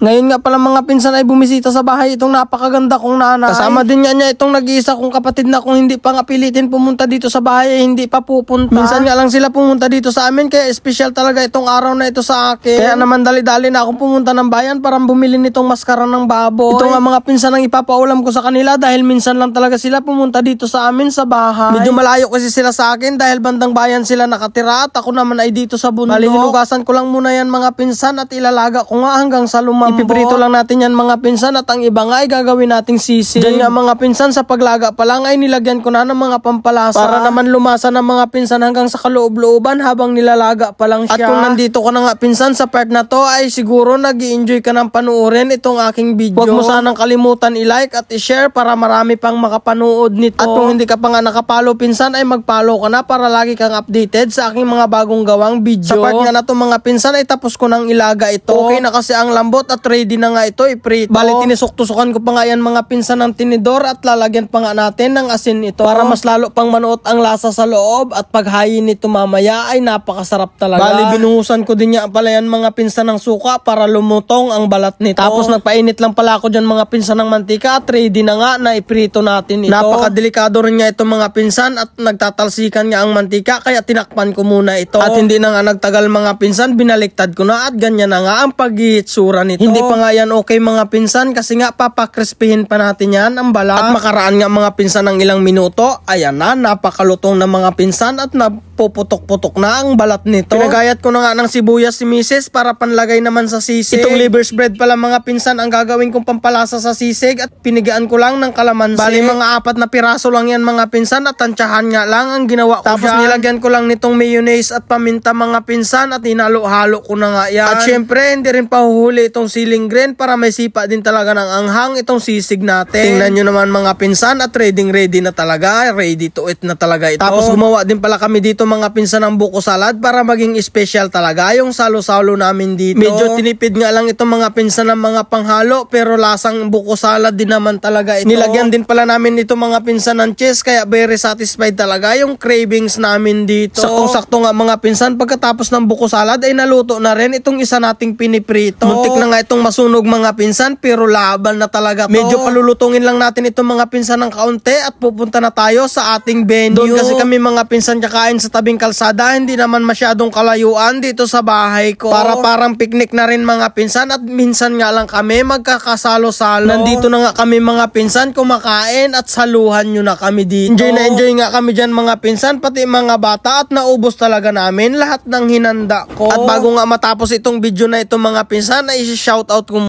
Ngayon nga pala mga pinsan ay bumisita sa bahay itong napakaganda kong nanay. Kasama din niya itong nag-iisa kong kapatid na kung hindi pa nga pilitin pumunta dito sa bahay ay hindi pa pupunta. Minsan nga lang sila pumunta dito sa amin kaya special talaga itong araw na ito sa akin. Kaya naman dali-dali na akong pumunta ng bayan para bumili nitong maskara ng baboy. Ito nga mga pinsan ang ipapaulam ko sa kanila dahil minsan lang talaga sila pumunta dito sa amin sa bahay. Medyo malayo kasi sila sa akin dahil bandang bayan sila nakatira at ako naman ay dito sa bundok. Bali hinugasan ko lang muna yan mga pinsan at ilalaga ko nga hanggang sa lumambot. Ipiprito lang natin yan mga pinsan at ang iba nga ay gagawin nating sisig. Diyan nga mga pinsan sa paglaga pa lang ay nilagyan ko na ng mga pampalasa para naman lumasa ng mga pinsan hanggang sa kaloob-looban habang nilalaga pa lang siya. At kung nandito ka na nga pinsan sa part na to ay siguro nag-i-enjoy ka ng panuorin itong aking video. Huwag mo sanang kalimutan i-like at i-share para marami pang makapanood nito. At kung hindi ka pa nga nakapalo pinsan ay mag-follow ka na para lagi kang updated sa aking mga bagong gawang video. Sa part nga na to mga pinsan ay tapos ko nang ilaga ito. Okay na kasi ang lambot at ready na nga ito iprito. Bali tinisok-tusukan ko pa nga yan mga pinsan ng tinidor at lalagyan pa nga natin ng asin ito para mas lalo pang manuot ang lasa sa loob at paghayin nito mamaya ay napakasarap talaga. Bali binuhusan ko din niya pala yan mga pinsan ng suka para lumutong ang balat nito. Tapos nagpainit lang pala ako dyan mga pinsan ng mantika at ready na nga na iprito natin ito. Napakadelikado rin niya ito mga pinsan at nagtatalsikan nga ang mantika kaya tinakpan ko muna ito. At hindi na nga nagtagal mga pinsan binaliktad ko na at ganyan na nga ang pag-iitsura nito. Hindi pa nga yan okay mga pinsan kasi nga papakrispihin pa natin yan ang balat. At makaraan nga mga pinsan ng ilang minuto, ayan na napakalutong na mga pinsan at puputok-putok na ang balat nito. Pinagayat ko na nga ng sibuyas si Mrs. para panlagay naman sa sisig. Itong liver spread pala mga pinsan ang gagawin kong pampalasa sa sisig at pinigaan ko lang ng kalamansi. Bali mga 4 na piraso lang yan mga pinsan at tansyahan nga lang ang ginawa ko. Tapos nilagyan ko lang nitong mayonnaise at paminta mga pinsan at hinalo-halo ko na nga yan. At syempre hindi rin pahuhuli itong siling green para may sipa din talaga ng anghang itong sisig natin. Tingnan nyo naman mga pinsan at ready na talaga. Ready to eat na talaga ito. Tapos gumawa din pala kami dito mga pinsan ng buko salad para maging special talaga yung salo-salo namin dito. Medyo tinipid nga lang itong mga pinsan ng mga panghalo pero lasang buko salad din naman talaga ito. Nilagyan din pala namin ito mga pinsan ng cheese kaya very satisfied talaga yung cravings namin dito. Saktong-sakto nga mga pinsan pagkatapos ng buko salad ay naluto na rin itong isa nating piniprito. Muntik na nga itong masunog mga pinsan pero laban na talaga to. Medyo palulutungin lang natin itong mga pinsan ng kaunti at pupunta na tayo sa ating venue. Doon kasi kami mga pinsan kakain sa tabing kalsada, hindi naman masyadong kalayuan dito sa bahay ko. Para parang picnic na rin mga pinsan at minsan nga lang kami magkakasalo-salo. Nandito na nga kami mga pinsan kumakain at saluhan nyo na kami dito. Enjoy nga kami dyan mga pinsan pati mga bata at naubos talaga namin lahat ng hinanda ko. At bago nga matapos itong video na ito mga pinsan ay shoutout ko